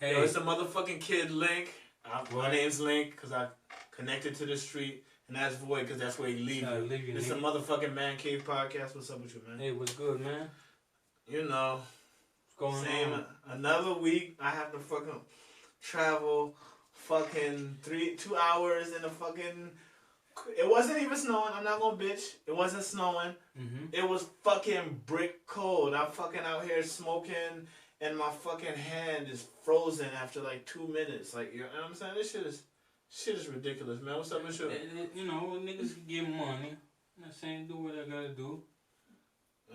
Hey. Yo, it's a motherfucking kid, linq. My name's linq because I connected to the street, and that's v.o.i.d because that's where he leave you. This is a motherfucking Man Cave podcast. What's up with you, man? Hey, what's good, man? You know, what's going on? Another week. I have to fucking travel, fucking 2 hours in the fucking. It wasn't even snowing. I'm not gonna bitch. It wasn't snowing. It was fucking brick cold. I'm fucking out here smoking, and my fucking hand is frozen after like 2 minutes. Like, you know what I'm saying? This shit is ridiculous, man. What's up with you? You know, niggas get money. I'm not saying do what I gotta do.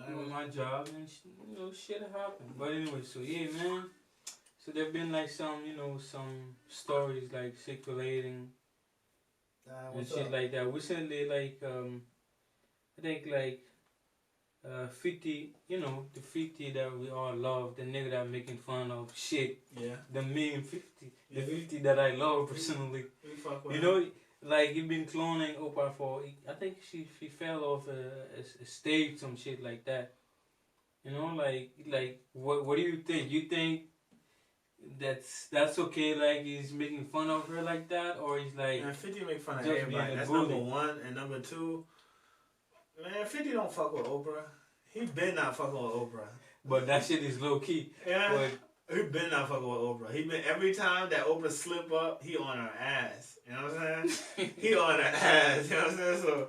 Doing my job, and you know, shit happen. But anyway, so yeah, man. So there've been like some, you know, some stories like circulating. And shit like that. Recently, like, I think like 50, you know, the 50 that we all love, the nigga that I'm making fun of, shit. Yeah. The meme 50. The 50 that I love personally. You know, like, he been cloning Oprah for, I think she fell off a stage, some shit like that. You know, like, what do you think? You think that's okay, like he's making fun of her like that, or he's like, man, 50 make fun of everybody. That's number one. And number two, man, 50 don't fuck with Oprah. He been not fucking with Oprah. But that shit is low key. Yeah, he been not fucking with Oprah. He been, every time that Oprah slip up, he on her ass. You know what I'm saying? He on her ass. You know what I'm saying? So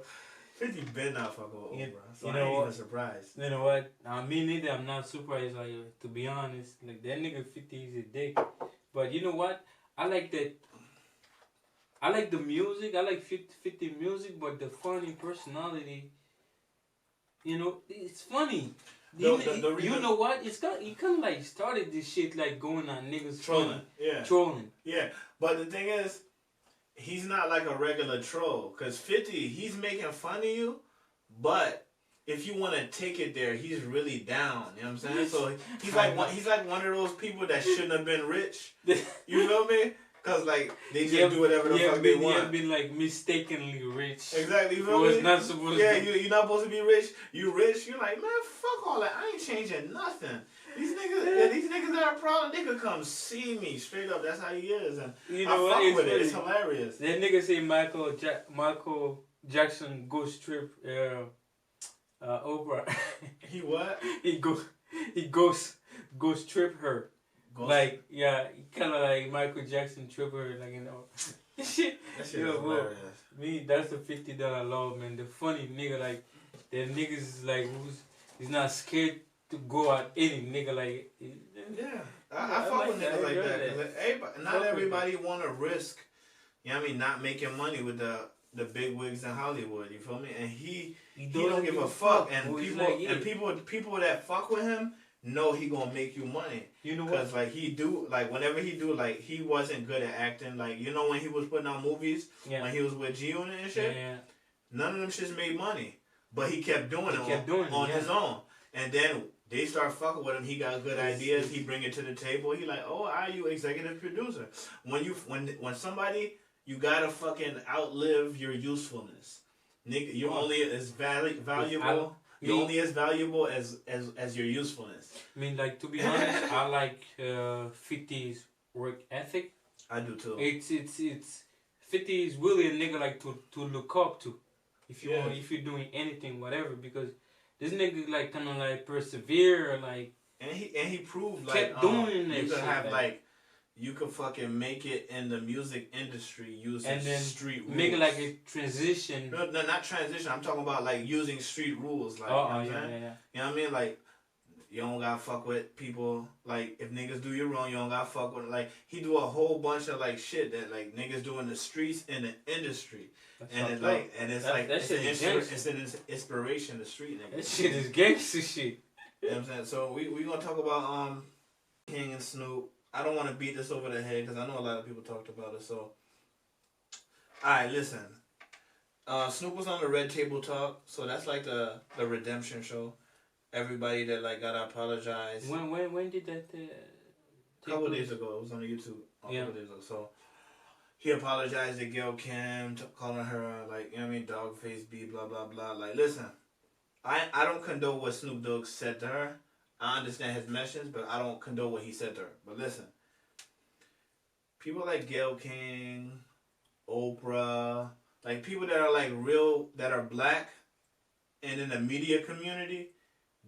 50 been not fucking with Oprah. So I ain't even surprised. You know what? Me neither. I'm not surprised. Like, to be honest, like, that nigga 50 is a dick. But you know what? I like that. I like the music. I like 50 music, but the funny personality. You know, it's funny. You know what? He kind of like started this shit like going on niggas trolling. Yeah. Trolling. Yeah. But the thing is, he's not like a regular troll. Because 50, he's making fun of you, but if you want to take it there, he's really down. You know what I'm saying? So he's like one of those people that shouldn't have been rich. You feel me? Because, like, they just do whatever the fuck they want. You have been, like, mistakenly rich. Exactly, you feel me? Not supposed to. Yeah, you're not supposed to be rich. You rich, you're like, man, fuck all that. I ain't changing nothing. These niggas that are proud, they could come see me straight up. That's how he is. And you know, I fuck with it. It's hilarious. That nigga say Michael Jackson ghost trip Oprah. He what? He ghost trip her. Like, yeah, kind of like Michael Jackson trip her, like, you know. That shit is hilarious. Me, that's the 50 that I love, man. The funny nigga, like, that niggas is like, he's not scared to go at any nigga, like. Yeah, I fuck with niggas like that. Not everybody want to risk, you know what I mean, not making money with the big wigs in Hollywood, you feel me? And he don't give a fuck. And people that fuck with him know he gonna make you money. You know what? Because, like, whenever he do, like, he wasn't good at acting. Like, you know when he was putting out movies, when he was with G-Unit and shit? Yeah. None of them shits made money. But he kept doing it on his own. And then they start fucking with him. He got good ideas. He bring it to the table. He like, oh, are you executive producer? When somebody, you gotta fucking outlive your usefulness. Nigga, you're only as valuable. You're only as valuable as your usefulness. I mean, like, to be honest, I like 50's work ethic. I do too. It's 50 is really a nigga like to look up to, if you're doing anything, whatever, because this nigga like kind of like persevere, like, and he proved like kept doing that you could shit, have like you could fucking make it in the music industry using and then street rules. Make it like a transition. No, not transition. I'm talking about like using street rules. Like, yeah. You know what I mean? Like, you don't gotta fuck with people. Like, if niggas do you wrong, you don't gotta fuck with. Like, he do a whole bunch of like shit that like niggas do in the streets in the industry. It's an inspiration to street niggas. That shit is gangster shit. You know what I'm saying? So we gonna talk about King and Snoop. I don't want to beat this over the head because I know a lot of people talked about it. So, alright, listen. Snoop was on the Red Table Talk, so that's like the redemption show. Everybody that like gotta apologize. When did that? A couple days ago, it was on YouTube. A couple days ago, so he apologized to Gail Kim, calling her like, you know what I mean, dog face B, blah blah blah. Like, listen, I don't condone what Snoop Dogg said to her. I understand his message, but I don't condone what he said to her. But listen, people like Gayle King, Oprah, like people that are like real, that are black and in the media community,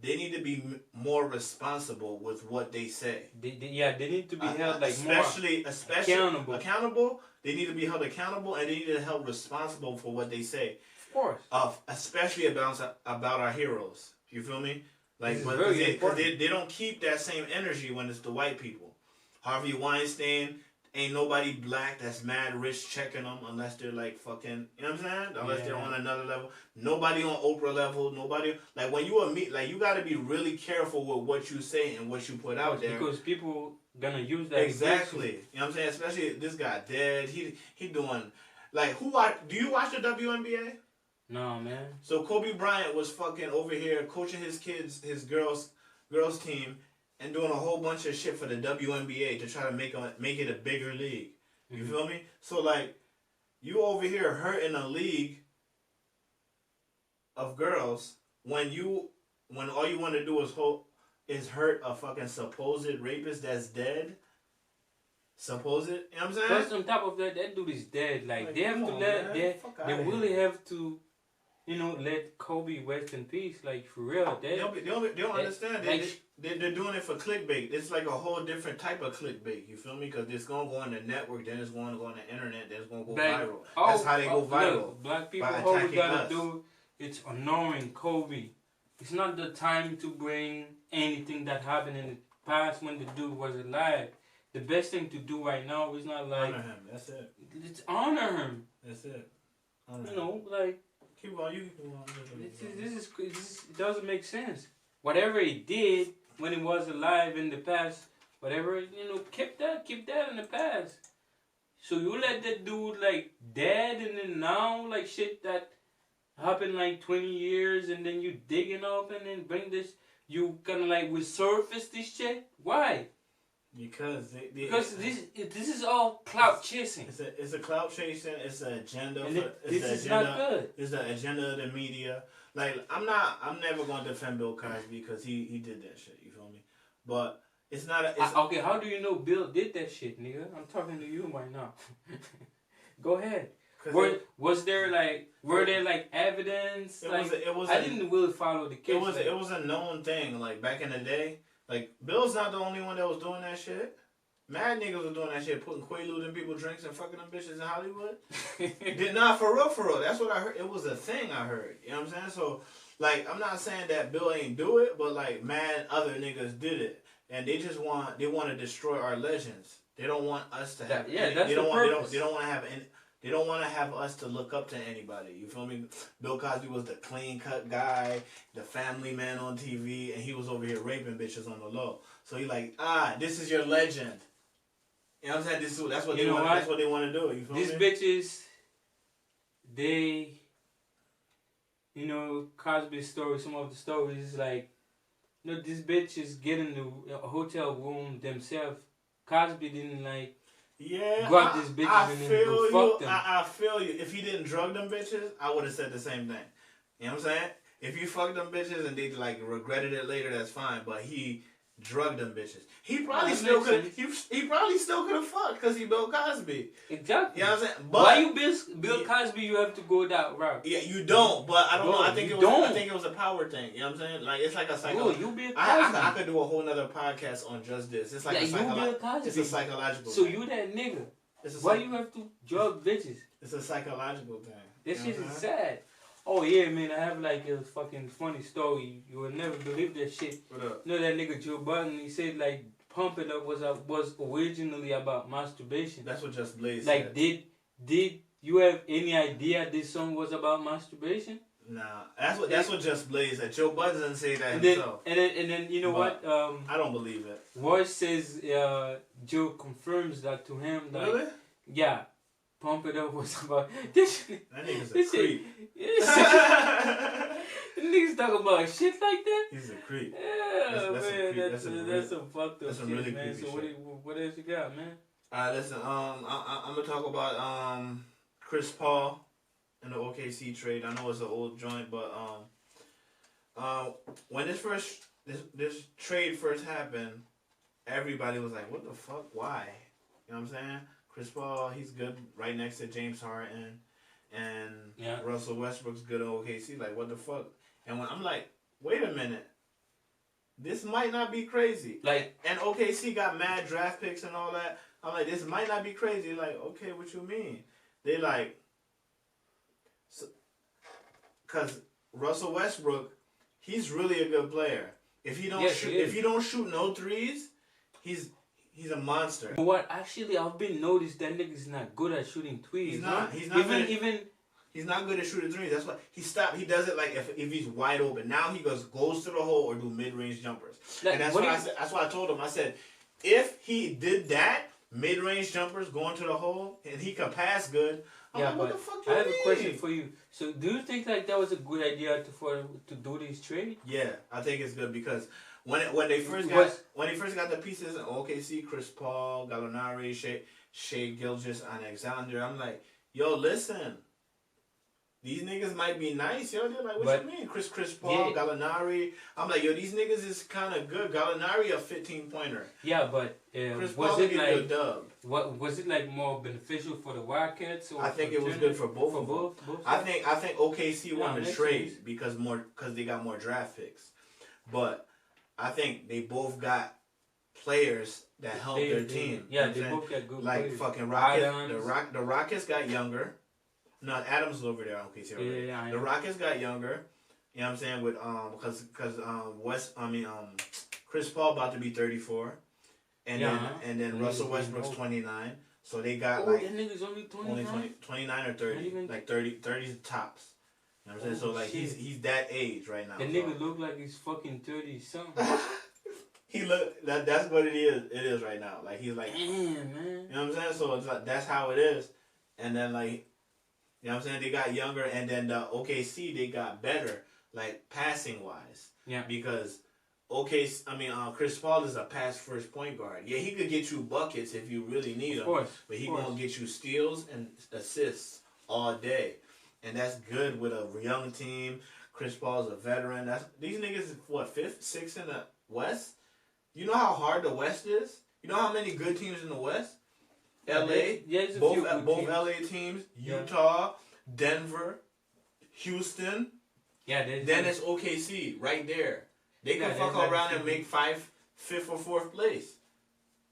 they need to be more responsible with what they say. They need to be held like especially accountable. Accountable. They need to be held accountable, and they need to be held responsible for what they say. Of course. Especially about our heroes. You feel me? Like, because they don't keep that same energy when it's the white people. Harvey Weinstein, ain't nobody black that's mad rich checking them unless they're like fucking, you know what I'm saying? Unless they're on another level. Nobody on Oprah level. Nobody, like when you meet, like you got to be really careful with what you say and what you put out there. Because people gonna use that. Exactly. You know what I'm saying? Especially this guy dead. He doing, like, do you watch the WNBA? No, man. So Kobe Bryant was fucking over here coaching his girls team, and doing a whole bunch of shit for the WNBA to try to make it a bigger league. You feel me? So like, you over here hurting a league of girls when all you want to do is hurt a fucking supposed rapist that's dead. Supposed, you know what I'm saying? Plus, on top of that, that dude is dead. Like they have to they really have to. You know, let Kobe rest in peace, like for real. They don't understand. They're doing it for clickbait. It's like a whole different type of clickbait. You feel me? Because it's gonna go on the network, then it's going to go on the internet, then it's gonna go viral. That's how they go viral. Look, black people, all we gotta do, it's honoring Kobe. It's not the time to bring anything that happened in the past when the dude was alive. The best thing to do right now is not like honor him. That's it. It's honor him. That's it. You know, like. Keep on, you keep on. This it doesn't make sense. Whatever he did when he was alive in the past, whatever, you know, keep that in the past. So you let that dude like dead, and then now like shit that happened like 20 years, and then you digging up and then bring this, you kind of like resurface this shit. Why? Because this is all clout chasing. It's a clout chasing. It's an agenda. This is not good. It's the agenda of the media. Like I'm never going to defend Bill Cosby because he did that shit. You feel me? But it's not. Okay, how do you know Bill did that shit, nigga? I'm talking to you right now. Go ahead. Was there like evidence? I didn't really follow the case. It was a known thing. Like back in the day. Like, Bill's not the only one that was doing that shit. Mad niggas was doing that shit, putting Quaaludes in people's drinks and fucking them bitches in Hollywood. Did not for real. That's what I heard. It was a thing I heard. You know what I'm saying? So, like, I'm not saying that Bill ain't do it, but like, mad other niggas did it, and they want to destroy our legends. They don't want us to have. They don't want to have any. They don't want to have us to look up to anybody. You feel me? Bill Cosby was the clean-cut guy, the family man on TV, and he was over here raping bitches on the low. So he like, this is your legend. You know what I'm saying? That's what they want. That's what they want to do. You feel These me? bitches, they, you know, Cosby's story. Some of the stories is like, you know, these bitches get in the hotel room themselves. Cosby didn't like. Yeah, grab these bitches and then go fuck them. I feel you. If he didn't drug them bitches, I would have said the same thing. You know what I'm saying? If you fucked them bitches and they like regretted it later, that's fine. But he drugged them bitches. He probably still could. He probably still could have fucked because he Bill Cosby. Exactly. You know what I'm saying? But why you Bill Cosby? You have to go that route. Yeah, you don't. But I don't know. I think it was a power thing. You know what I'm saying? Like it's like a psycho. You Bill Cosby. I could do a whole nother podcast on just this. It's like you Bill Cosby. It's a psychological. So thing. You that nigga. Why you have to drug bitches? It's a psychological thing. This shit is sad. Oh yeah, man, I have like a fucking funny story. You will never believe that shit. What up? You know that nigga Joe Budden, he said like Pump It Up was originally about masturbation. That's what Just Blaze said. Did you have any idea this song was about masturbation? Nah, that's what Just Blaze said. Joe Budden didn't say that himself. And then you know what? I don't believe it. Royce says Joe confirms that to him. Like, really? Yeah. Pump It Up was about this. That nigga's a creep. Niggas talking about shit like that. He's a creep. Yeah, man. That's some fucked up shit, really man. So what else you got, man? Alright, listen. I'm gonna talk about Chris Paul and the OKC trade. I know it's an old joint, but when this trade first happened, everybody was like, "What the fuck? Why?" You know what I'm saying? Chris Paul, he's good right next to James Harden. And Russell Westbrook's good in OKC. Like, what the fuck? And when I'm like, wait a minute. This might not be crazy. Like, and OKC got mad draft picks and all that. I'm like, this might not be crazy. Like, okay, what you mean? They like, because Russell Westbrook, he's really a good player. If he don't shoot no threes, he's a monster. What? Actually, I've been noticed that nigga's not good at shooting threes. He's not. He's not He's not good at shooting threes. That's why he stopped. He does it like if he's wide open. Now he goes to the hole or do mid-range jumpers. Like, and that's why I said. That's why I told him. I said, if he did that, mid-range jumpers going to the hole, and he could pass good. I'm like, what the fuck you mean? I have a question for you. So, do you think like that was a good idea to do this trade? Yeah, I think it's good because when they first got the pieces in OKC, Chris Paul, Gallinari, Shea Gilgeous-Alexander, I'm like, yo, listen. These niggas might be nice, yo. They're like, what you mean? Chris Paul, Gallinari. I'm like, yo, these niggas is kind of good. Gallinari a 15-pointer. Yeah, but Chris Paul was it like a dub? What was it like more beneficial for the Wildcats? Or I think it was good for both of them. Both I think OKC won the trade because they got more draft picks, but I think they both got players that helped their team. Yeah, they both got good like players. Fucking Rockets. The Rockets got younger. No, Adams is over there on OKC already. The Rockets got younger. You know what I'm saying? With Chris Paul about to be 34, and then Russell Westbrook's 29. So they got that nigga's only 29? 29 or 30, like 30's tops. You know what I'm saying? So like he's that age right now. The nigga look like he's fucking 30 something. He look that's what it is. It is right now. Like he's like, damn, man. You know what I'm saying? So it's like that's how it is. And then like. You know what I'm saying? They got younger, and then the OKC, they got better, like, passing-wise. Yeah. Because Chris Paul is a pass-first point guard. Yeah, he could get you buckets if you really need them. Of course. But he going to get you steals and assists all day. And that's good with a young team. Chris Paul's a veteran. These niggas is, what, 5th, 6th in the West? You know how hard the West is? You know how many good teams in the West? LA, both LA teams, Utah, Denver, Houston. Yeah, then it's OKC right there. They can fuck around and make 5th or 4th place.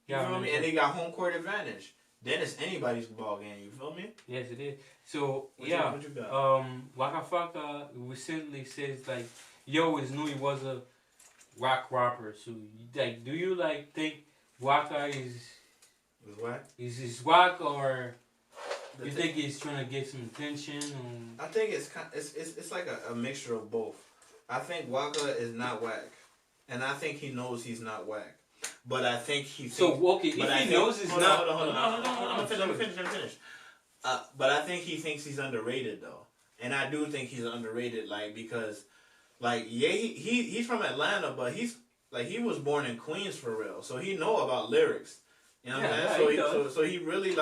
You feel me? And they got home court advantage. Then it's anybody's ball game. You feel me? Yes, it is. So what you got? Waka recently says like, yo, it's knew he was a rock rapper. So like, do you like think Waka is? Wack? Is this wack or you think he's trying to get some attention? I think it's like a mixture of both. I think Waka is not whack, and I think he knows he's not whack. But I think he thinks, if he knows he's not. Hold on. Let me finish. But I think he thinks he's underrated though, and I do think he's underrated. Like because, like he's from Atlanta, but he was born in Queens for real, so he know about lyrics. You know what I'm saying? So he really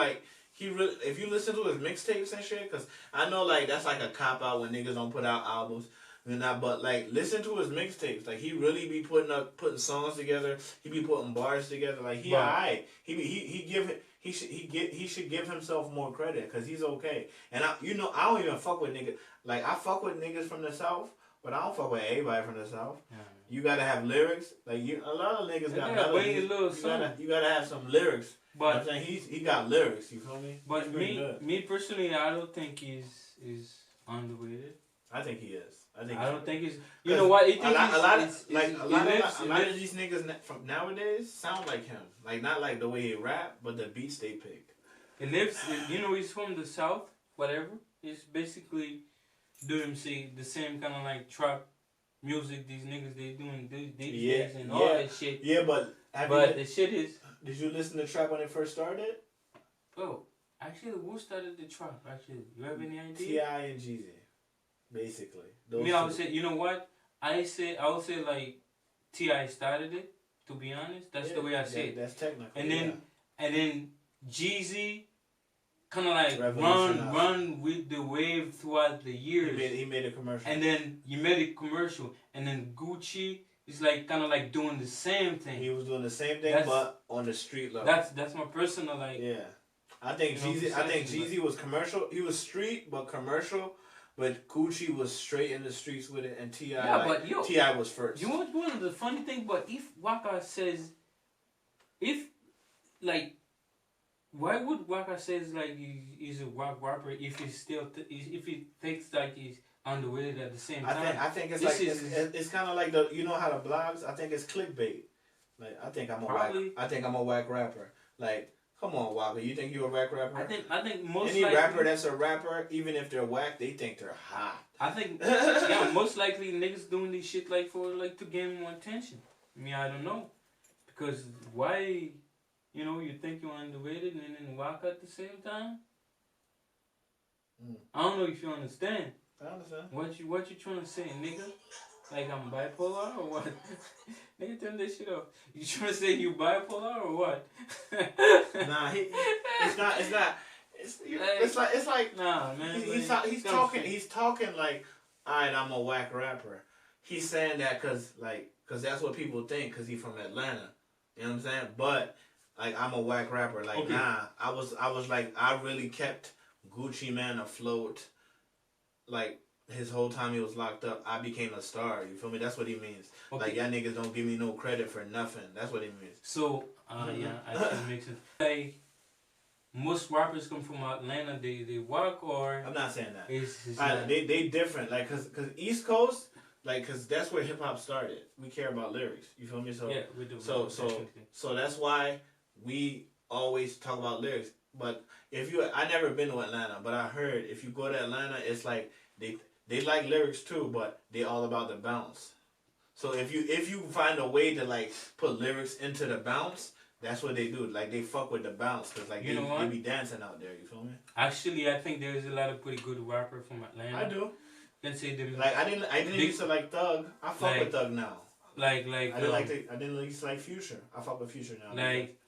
if you listen to his mixtapes and shit, cause I know like that's like a cop out when niggas don't put out albums and that, but like listen to his mixtapes. Like he really be putting songs together. He be putting bars together. Like he alright. He should give himself more credit cause he's okay. And I don't even fuck with niggas. Like I fuck with niggas from the South, but I don't fuck with everybody from the South. Yeah. You gotta have lyrics. Like a lot of niggas got melodies. You gotta have some lyrics. But you know what I'm saying he got lyrics. You feel me? But me personally, I don't think he's underrated. I think he is. I don't think he's. You know what? A lot of these niggas from nowadays sound like him. Like not like the way he rap, but the beats they pick. He lives. He's from the South. Whatever. He's basically doing the same kind of like trap music these niggas they doing these days and all that shit. Yeah, but the shit is. Did you listen to trap when it first started? Bro, actually, who started the trap? Actually, you have any idea? T.I. and Jayz, basically. I would say, you know what? I would say like T.I. started it. To be honest, that's the way I say it. That's technical. And then Jayz kind of like run with the wave throughout the years. He made a commercial. And then you made a commercial, and then Gucci is like kind of like doing the same thing. He was doing the same thing, but on the street level. That's my personal like. Yeah. I think Jeezy was commercial. He was street, but commercial. But Gucci was straight in the streets with it, and T.I. but yo, T.I. was first. You want one of the funny thing? But if Waka says, why would Waka says like he's a wack rapper if he's still if he thinks like he's underrated at the same time? I think it's it's kind of like how the blogs. I think it's clickbait. Like I think I'm a wack rapper. Like. Come on, Waka. You think you're a wack rapper? I think most any rapper that's a rapper, even if they're whack, they think they're hot. I think most likely niggas doing this shit like to gain more attention. I mean, I don't know, because why, you think you're underrated and then Waka at the same time? I don't know if you understand. I understand. What you trying to say, nigga? Like I'm bipolar or what? Nigga, turn this shit off. You trying to say you bipolar or what? Nah, it's not. It's like. Nah, man. He's talking like, alright, I'm a whack rapper. He's saying that cause that's what people think, cause he's from Atlanta. You know what I'm saying? But like, I'm a whack rapper. Like, okay. Nah, I was like, I really kept Gucci Mane afloat. Like. His whole time he was locked up, I became a star. You feel me? That's what he means. Okay. Like, y'all niggas don't give me no credit for nothing. That's what he means. So, yeah, actually makes sense. Like, most rappers come from Atlanta. They walk or... I'm not saying that. They different. Like, cause East Coast, like, cause that's where hip hop started. We care about lyrics. You feel me? So yeah, we do. So that's why we always talk about lyrics. But I never been to Atlanta, but I heard if you go to Atlanta, it's like they like lyrics too, but they all about the bounce. So if you find a way to like put lyrics into the bounce, that's what they do. Like they fuck with the bounce, cause like they be dancing out there. You feel me? Actually, I think there's a lot of pretty good rappers from Atlanta. I do. Let's say them. Like I didn't used to like Thug. I fuck with Thug now. I didn't used to like Future. I fuck with Future now. Like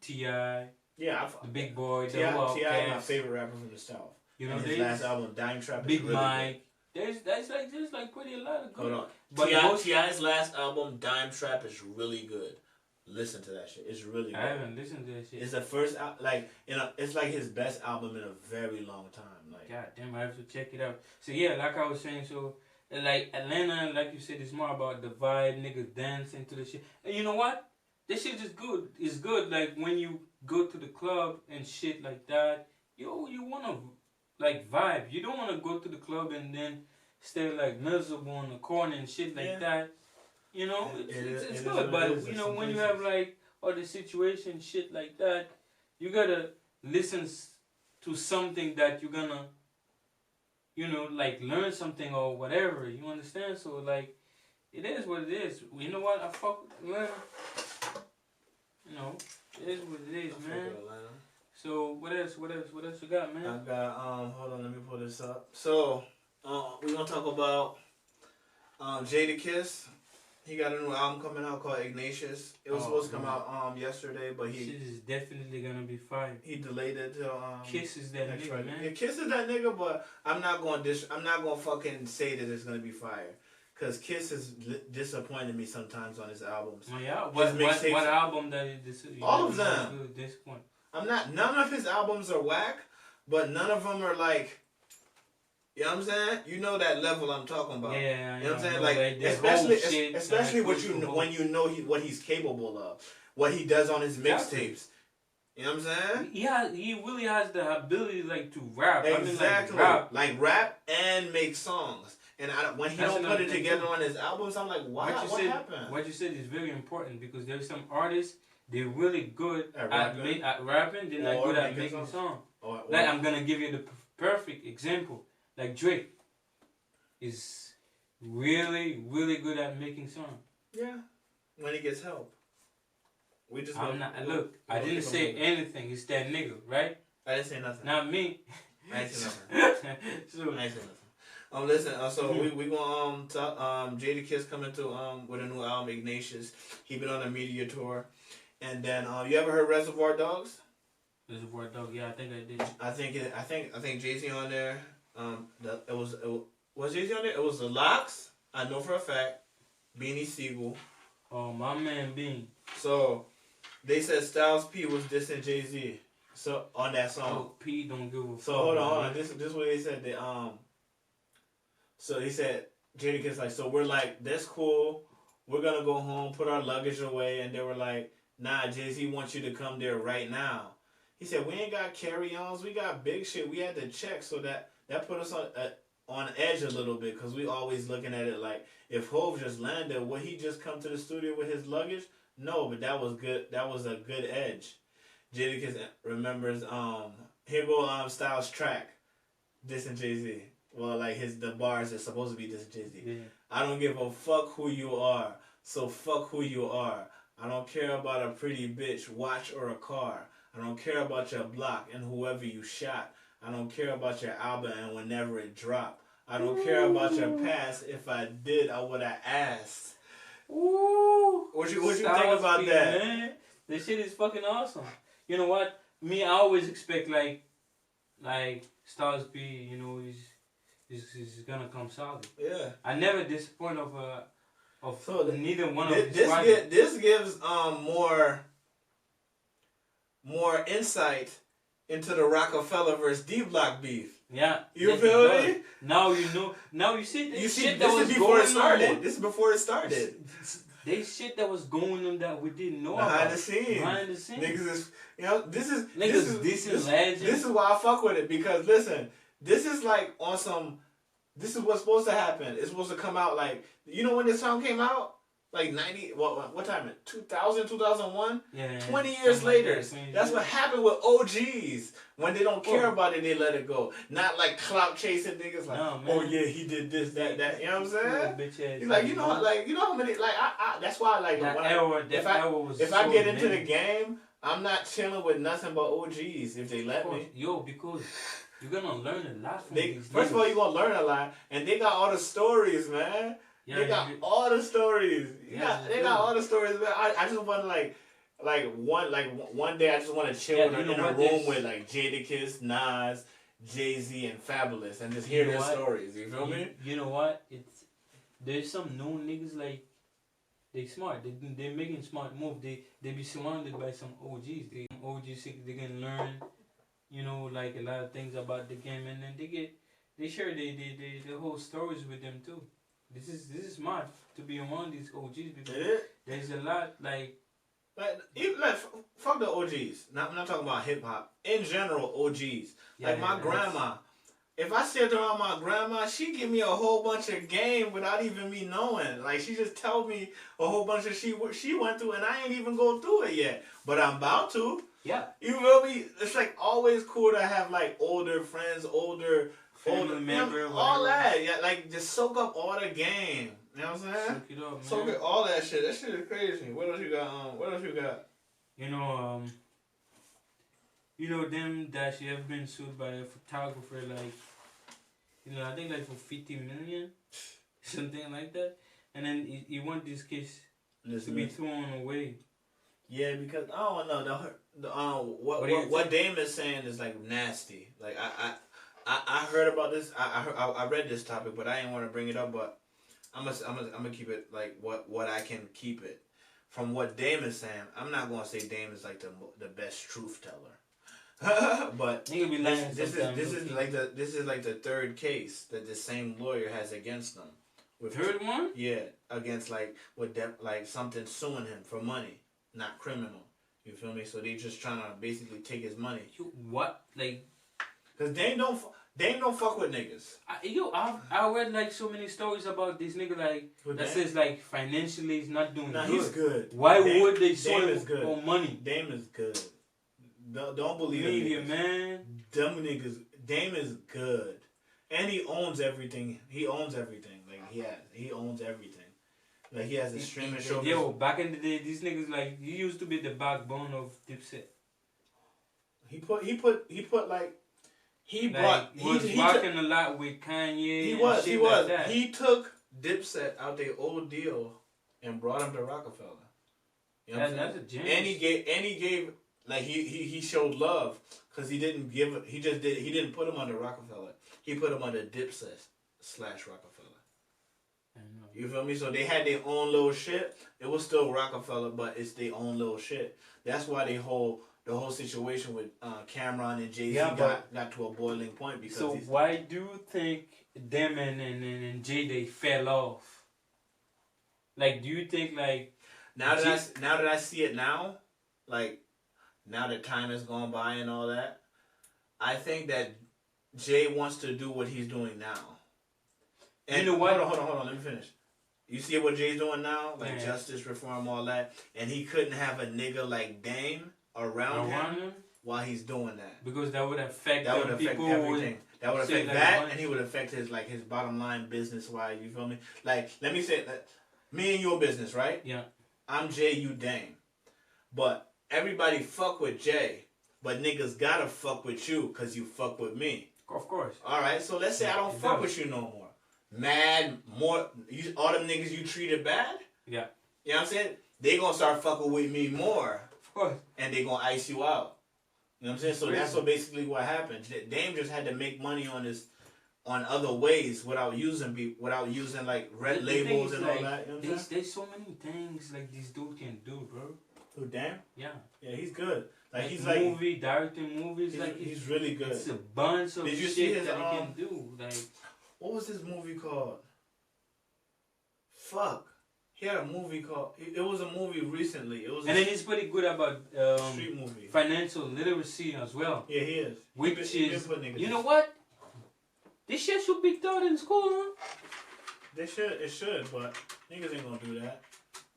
T.I. Yeah, the Big Boy. T.I. is my favorite rapper from the South. His last album, Dime Trap, Big is really Mike. There's pretty a lot of good. Hold on. But T.I.'s last album, Dime Trap, is really good. Listen to that shit. It's really good. I haven't listened to that shit. It's the first it's like his best album in a very long time. Like, God damn, I have to check it out. So yeah, like I was saying, so like Atlanta, like you said, it's more about the vibe, niggas dancing to the shit. And you know what? This shit is good. It's good. Like when you go to the club and shit like that, you wanna like vibe. You don't wanna go to the club and then stay like miserable in the corner and shit like that. You know, it's good. But when you have like all the situation shit like that, you gotta listen to something that you're gonna, like learn something or whatever. You understand? So like, it is what it is. You know what? I fuck with Atlanta. It is what it is, man. So what else you got, man? I got hold on, let me pull this up. So we're gonna talk about Jadakiss. He got a new album coming out called Ignatius. It was supposed to come out yesterday, but shit is definitely gonna be fire. He delayed it till Kiss is that nigga, Friday. man. Yeah, Kiss is that nigga, but I'm not gonna fucking say that it's gonna be fire. Cause Kiss has disappointed me sometimes on his albums. Oh yeah, what album that is all of them. Disappoint. None of his albums are whack, but none of them are like, you know what I'm saying? You know that level I'm talking about. Yeah, you know what I'm saying? Like especially when you know what he's capable of, what he does on his mixtapes. You know what I'm saying? Yeah, he really has the ability like to rap. Exactly, like rap and make songs. And when he don't put it together on his albums, I'm like, what happened? What you said is very important because there's some artists, they're really good at rapping, they're not good at making songs. Like, I'm going to give you the perfect example. Like Drake is really, really good at making songs. Yeah, when he gets help. I didn't say anything. It's that nigga, right? I didn't say nothing. Not me. I didn't say nothing. I didn't say nothing. Listen. So we gonna talk. Jadakiss coming to with a new album, Ignatius. He been on a media tour, and then you ever heard Reservoir Dogs? Reservoir Dogs, yeah, I think I did. I think Jay-Z on there. Was Jay-Z on there? It was the Locks. I know for a fact. Beanie Siegel. Oh, my man Bean. So they said Styles P was dissing Jay-Z. So on that song. P don't give a fuck. So hold on. This is what he said. So he said Jadakiss like, so we're like, that's cool. We're gonna go home, put our luggage away, and they were like, nah, Jay-Z wants you to come there right now. He said, we ain't got carry-ons, we got big shit. We had to check, so that put us on edge a little bit, because we always looking at it like, if Hov just landed, would he just come to the studio with his luggage? No, but that was good. That was a good edge. Jadakiss remembers, here go Styles' track, dissing Jay-Z. Well, like the bars are supposed to be dissing Jay-Z. Yeah. I don't give a fuck who you are, so fuck who you are. I don't care about a pretty bitch, watch, or a car. I don't care about your block and whoever you shot. I don't care about your album and whenever it dropped. I don't care about your past. If I did, I would have asked. Ooh. What you think about that? Man. This shit is fucking awesome. You know what? Me, I always expect like Styles P, you know, is gonna come solid. Yeah. I never disappoint of neither one of his projects. This gives more insight into the Rockefeller versus D Block beef. Yeah. You feel me? Now you know. Now you see this shit that was before it started. This is before it started. They shit that was going on that we didn't know behind about. The scenes. Behind the scenes. Niggas is, you know, this is legend. This is why I fuck with it, because listen, this is like on some. This is what's supposed to happen. It's supposed to come out like, you know when this song came out? Like 90, what time? 2000, 2001? Yeah. 20 years later. That's what happened with OGs. When they don't care about it, they let it go. Not like clout chasing niggas like, oh yeah, he did this, that. You know what I'm saying? He's like, you know how many, like, I that's why, like, if I get into the game, I'm not chilling with nothing but OGs if they let me. Yo, because you're gonna learn a lot from these First of all, you're gonna learn a lot, and they got all the stories, man. Yeah, they got all the stories. They got all the stories, man. I just want to one day I just want to chill in a room with like Jadakiss, Nas, Jay-Z, and Fabulous, and just hear their stories. You feel me? You know what? There's some new niggas like they smart. They're making smart moves. They be surrounded by some OGs. They can learn, you know, like a lot of things about the game, and then they share the whole stories with them too. This is smart to be around these OGs, because there's a lot like fuck the OGs. I'm not talking about hip hop in general. OGs like my grandma. If I sit around my grandma, she give me a whole bunch of game without even me knowing. Like she just tell me a whole bunch of she went through, and I ain't even go through it yet. But I'm about to. Yeah. You feel me? It's like always cool to have like older friends, older member, all that. Yeah, like just soak up all the game. You know what I'm saying? Soak it up, man. Soak it, all that shit. That shit is crazy. What else you got? What else you got? You know them that she have been sued by a photographer, like, you know, I think like for 50 million, something like that, and then he want this case to be thrown away. Yeah, because I don't know what Dame is saying is like nasty. Like I heard about this. I read this topic, but I didn't want to bring it up. But I'm gonna keep it like what I can keep it from what Dame is saying. I'm not gonna say Dame is like the best truth teller. But this is like the third case that the same lawyer has against them. Third one? Yeah, against like something suing him for money, not criminal. You feel me? So they just trying to basically take his money. What? Like, cause Dame don't fuck with niggas. I read like so many stories about this nigga that says like financially he's not doing good. He's good. Why would they sue him for money? Dame is good. Don't believe media, man. Dumb niggas. Dame is good, and he owns everything. He owns everything. Like he owns everything. Like he has a streaming show. Yo, back in the day, these niggas like he used to be the backbone of Dipset. He was working a lot with Kanye. He was. Like he took Dipset out their old deal and brought him to Rockefeller. You know that's a genius. And he gave. Like he showed love because he didn't put him under Rockefeller. He put him under Dipset / Rockefeller. You feel me? So they had their own little shit. It was still Rockefeller, but it's their own little shit. That's why they whole the whole situation with Cameron and Jay-Z Yeah, got to a boiling point because. So why do you think them and Jay they fell off? Like, do you think like now that I see it now, like now that time has gone by and all that, I think that Jay wants to do what he's doing now. And you know what? Hold on. Let me finish. You see what Jay's doing now, like justice reform, all that, and he couldn't have a nigga like Dame around him while he's doing that because that would affect everything. That would affect that, and he would affect his bottom line business wise. You feel me? Like, let me say that me and your business, right? Yeah. I'm Jay, you Dame, but everybody fuck with Jay, but niggas gotta fuck with you because you fuck with me. Of course. All right, so let's say I don't fuck with you no more. Mad, more, all them niggas you treated bad? Yeah. You know what I'm saying? They gonna start fucking with me more. Of course. And they gonna ice you out. You know what I'm saying? So that's what basically what happened. Dame just had to make money on other ways without using like red labels and all that. You know what I'm saying? There's so many things like this dude can do, bro. Who, Dame? Yeah. Yeah, he's good. Like he's directing movies. He's really good. It's a bunch of shit that he can do. Like, what was this movie called? Fuck. He had a movie called. It was a movie recently. And then he's pretty good about street movie, financial literacy as well. Yeah, he is. Which is, you know what? This shit should be taught in school, huh? It should, but niggas ain't gonna do that.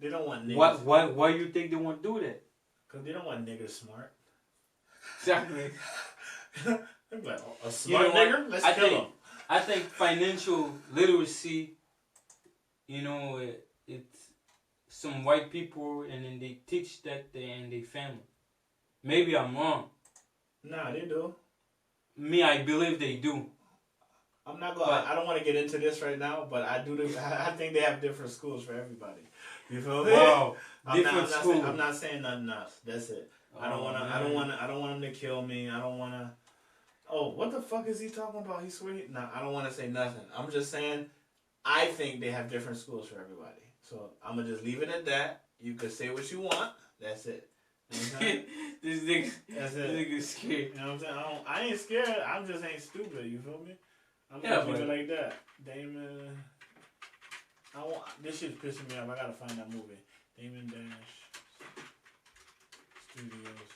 They don't want niggas. Why you think they won't do that? Because they don't want niggas smart. Exactly. They're like, a smart nigger? Let's kill him. I think financial literacy, it's some white people and then they teach that in their family. Maybe I'm wrong. Nah, they do. Me, I believe they do. I'm not gonna. I don't want to get into this right now, but I do. I think they have different schools for everybody. You feel me? Wow, I'm not saying nothing else. That's it. I don't want them to kill me. I don't want to. Oh, what the fuck is he talking about? He swear. Nah, I don't want to say nothing. I'm just saying. I think they have different schools for everybody. So I'm gonna just leave it at that. You can say what you want. That's it. This nigga's scared. You know what I'm saying? I ain't scared. I just ain't stupid. You feel me? I'm gonna keep it like that. Damon. This shit's pissing me off. I gotta find that movie. Damon Dash Studios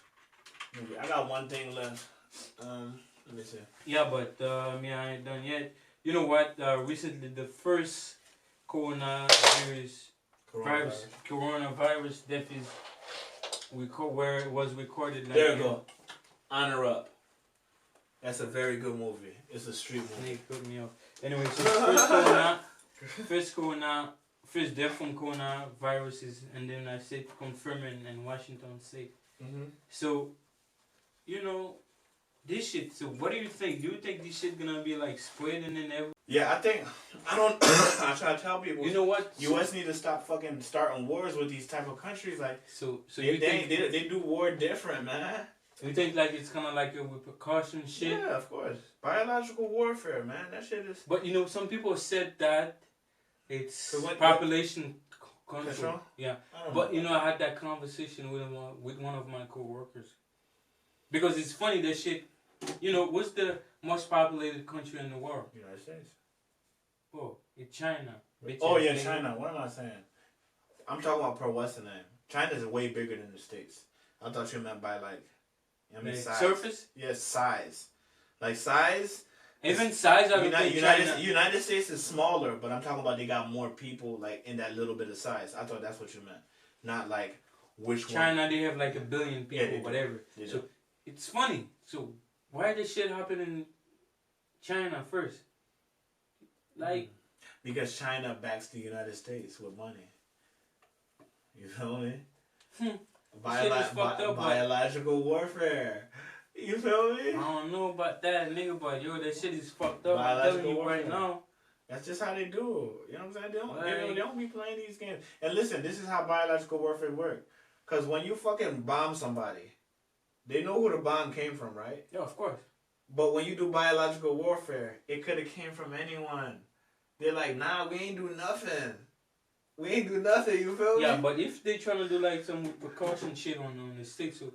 movie. I got one thing left. Let me see. Yeah, but I ain't done yet. You know what? Recently, the first coronavirus death is where it was recorded. Like, there you go. Honor Up. That's a very good movie. It's a street movie. They put me off. Anyway, so first death from coronavirus and then I said confirming in Washington State. Mm-hmm. So, this shit. So, what do you think? Do you think this shit gonna be like spreading and everything? Yeah, I try to tell people. You know what? U.S. need to stop fucking starting wars with these type of countries. Like, so they do war different, man. You think like it's kind of like a repercussion shit? Yeah, of course. Biological warfare, man. That shit is. But some people said that it's population control. Yeah. But I had that conversation with one of my co-workers. Because it's funny that shit. What's the most populated country in the world? United States. Oh, it's China. China. What am I saying? I'm talking about per what's the name. China's way bigger than the States. I thought you meant by like size. Surface? Yes, size. Like size. Even size of United States is smaller, but I'm talking about they got more people like in that little bit of size. I thought that's what you meant. Not like which China, one. They have like 1 billion people, whatever. So it's funny. So why this shit happen in China first? Like because China backs the United States with money. You feel me? Biological warfare. You feel me? I don't know about that, nigga, but that shit is fucked up. I'm telling you right now. That's just how they do. You know what I'm saying? They don't be playing these games. And listen, this is how biological warfare works. Because when you fucking bomb somebody, they know who the bomb came from, right? Yeah, of course. But when you do biological warfare, it could have came from anyone. They're like, nah, we ain't do nothing. We ain't do nothing, you feel me? Yeah, but if they trying to do like some precaution shit on the stick, so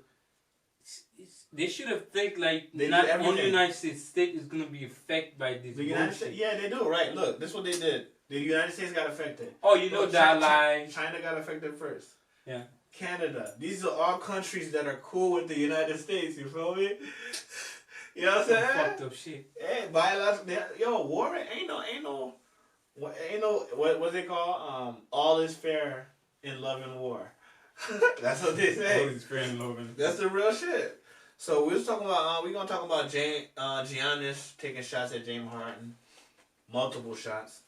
they should have think like They not do everything. only United States is gonna be affected by this. The United States, yeah, they do. Right? Look, this is what they did. The United States got affected. Oh, you know that lie. China got affected first. Yeah. Canada. These are all countries that are cool with the United States. You feel me? You know what I'm saying? Fucked up shit. Hey, biological. Yo, war ain't no. What they call? All is fair in love and war. That's what they say. All is fair in love and. That's the real shit. So we was talking about. We're gonna talk about Giannis taking shots at James Harden, multiple shots.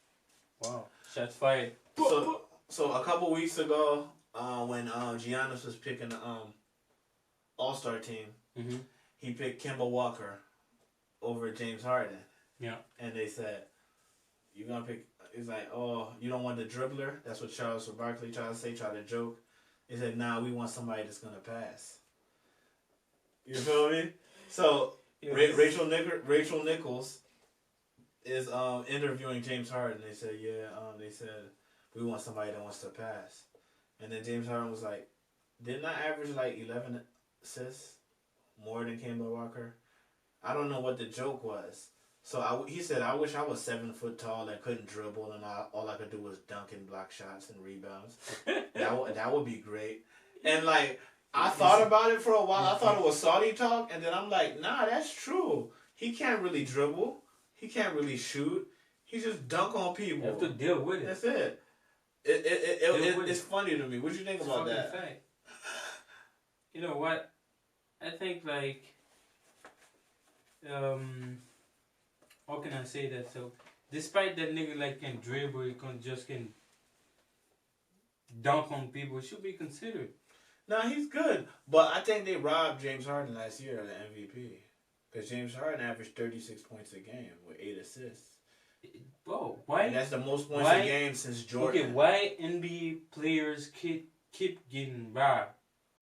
Wow, shots fired. So a couple weeks ago, when Giannis was picking the All-Star team, he picked Kemba Walker over James Harden. Yeah. And they said, "You gonna pick?" He's like, "Oh, you don't want the dribbler?" That's what Charles Barkley tried to say, try to joke. He said, "Nah, we want somebody that's gonna pass." You feel me? So Rachel Nichols is interviewing James Harden. They said, they said, "We want somebody that wants to pass." And then James Harden was like, "Didn't I average like 11 assists more than Kemba Walker?" I don't know what the joke was. So he said, "I wish I was 7 foot tall and couldn't dribble and all I could do was dunk and block shots and rebounds. That would be great." And like, I thought about it for a while. I thought it was Saudi talk, and then I'm like, nah, that's true. He can't really dribble. He can't really shoot. He just dunk on people. You have to deal with it. That's it. It's funny to me. What do you think about that? Fact. You know what? I think like, how can I say that? So, despite that nigga like can dribble, he can dunk on people, it should be considered. No, he's good. But I think they robbed James Harden last year of the MVP. Because James Harden averaged 36 points a game with 8 assists. Bro, why? And that's the most points a game since Jordan. Okay, why NBA players keep getting robbed?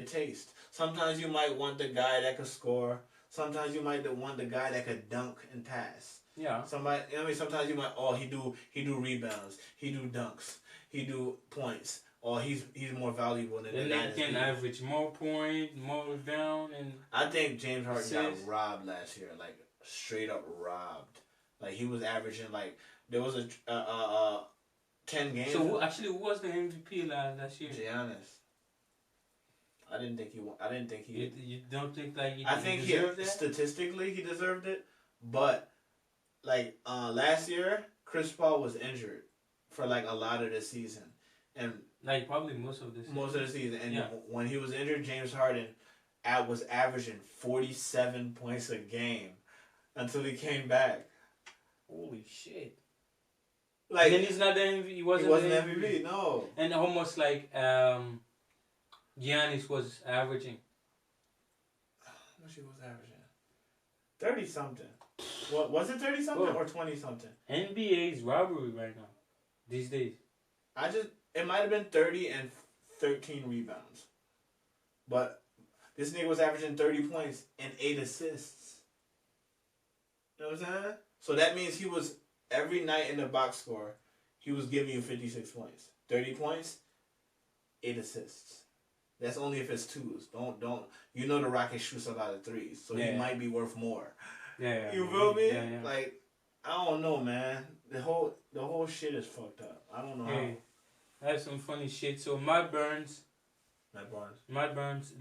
Taste. Sometimes you might want the guy that could score. Sometimes you might want the guy that could dunk and pass. Yeah. Sometimes you might, he do rebounds, he do dunks, he do points. Or he's more valuable than the guy. They can average more points, more rebound, and I think James Harden got robbed last year, like straight up robbed. Like he was averaging like there was a 10 games. So who was the MVP last year? Giannis. I didn't think he. You don't think like he? I think deserved that? Statistically he deserved it, but like last year Chris Paul was injured for like a lot of the season, and like probably most of the season. And when he was injured, James Harden was averaging 47 points a game until he came back. Holy shit! Like, and then he's not the MVP. He wasn't the MVP. No. And almost like Giannis was averaging. How much he was averaging? 30 something. What was it? 30 something or 20 something? NBA's robbery right now, these days. It might have been 30 and 13 rebounds. But this nigga was averaging 30 points and 8 assists. You know what I'm saying? So that means he was, every night in the box score, he was giving you 56 points. 30 points, 8 assists. That's only if it's twos. Don't. You know the Rockets shoots a lot of threes, so he might be worth more. Yeah. You feel me? Yeah. Like, I don't know, man. The whole shit is fucked up. I don't know how. I have some funny shit. So Matt Burns,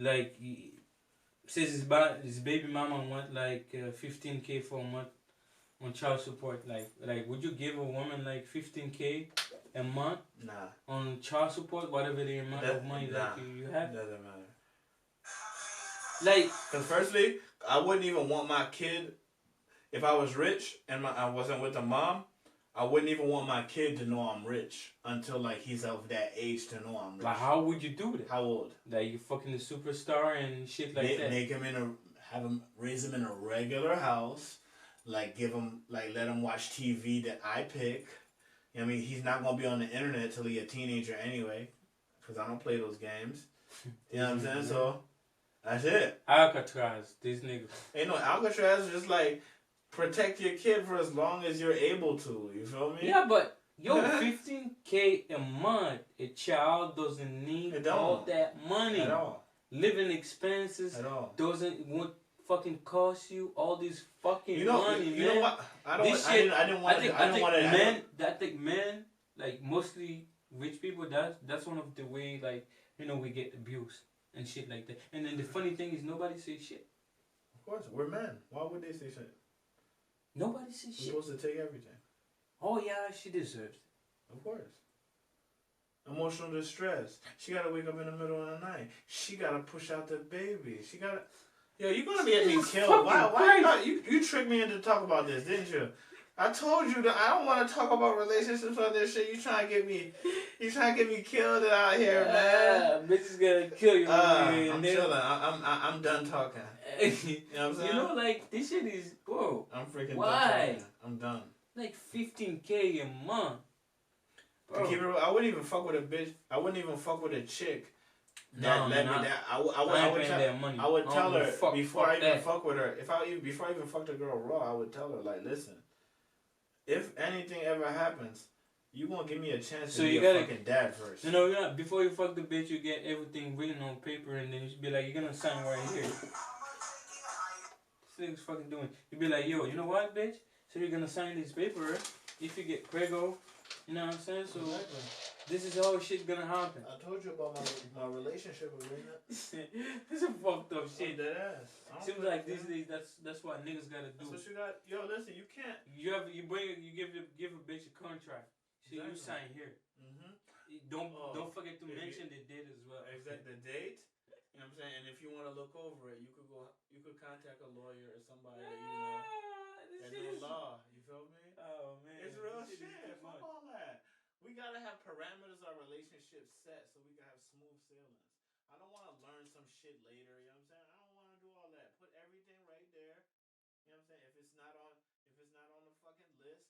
like, he says his baby mama want like $15K for a month on child support. Like, would you give a woman like $15K a month? Nah. On child support, whatever the amount of money that you have? Doesn't matter. Like, because firstly, I wouldn't even want my kid, if I was rich and I wasn't with a mom, I wouldn't even want my kid to know I'm rich until like he's of that age to know I'm rich. Like, how would you do that? How old? Like, you fucking a superstar and shit like that. Raise him in a regular house, like let him watch TV that I pick. You know what I mean, he's not gonna be on the internet till he's a teenager anyway, because I don't play those games. You know what I'm saying? So that's it. Alcatraz, these niggas. Ain't no Alcatraz. Just like protect your kid for as long as you're able to. You feel me? Yeah, but yo, $15K a month, a child doesn't need all that money at all. living expenses at all. Won't fucking cost you all this fucking money, you man. know what? I think men, like mostly rich people, that's one of the way, like, you know, we get abused and shit like that. And then the funny thing is nobody says shit. Of course, we're men. Why would they say shit? Nobody says shit. We're supposed to take everything. Oh yeah, she deserves it. Of course. Emotional distress. She gotta wake up in the middle of the night. She gotta push out the baby. She gotta. Yo, you gonna get me killed? Why you tricked me into talk about this, didn't you? I told you that I don't want to talk about relationships on this shit. You trying to get me killed out here, man. Bitch is gonna kill you. I'm chilling. I'm done talking. You know what I'm saying? You know, like this shit is, bro. I'm freaking why? done talking. I'm done. Like $15K a month. Bro. I wouldn't even fuck with a bitch. I wouldn't even fuck with a chick. I would tell her before I even fuck with her. Before I even fucked a girl raw, I would tell her, like, listen, if anything ever happens, you gonna give me a chance to be a fucking dad first. You know, before you fuck the bitch, you get everything written on paper, and then you be like, you're gonna sign right here. This nigga's fucking doing. You be like, yo, you know what, bitch? So you're gonna sign this paper if you get preggo. You know what I'm saying? So exactly. This is how shit gonna happen. I told you about my relationship agreement. This is fucked up shit. Dead ass. Seems like these days that's what niggas gotta do. That's what you got. Yo, listen, you can't. You give a bitch a contract. So exactly. You sign here. Don't forget to mention the date as well. Exactly, the date. You know what I'm saying? And if you want to look over it, you could contact a lawyer or somebody that you know that knows law. You feel me? Oh man, it's real shit. Fuck all that. We gotta have parameters of our relationship set so we can have smooth sailings. I don't want to learn some shit later. You know what I'm saying? I don't want to do all that. Put everything right there. You know what I'm saying? If it's not on the fucking list,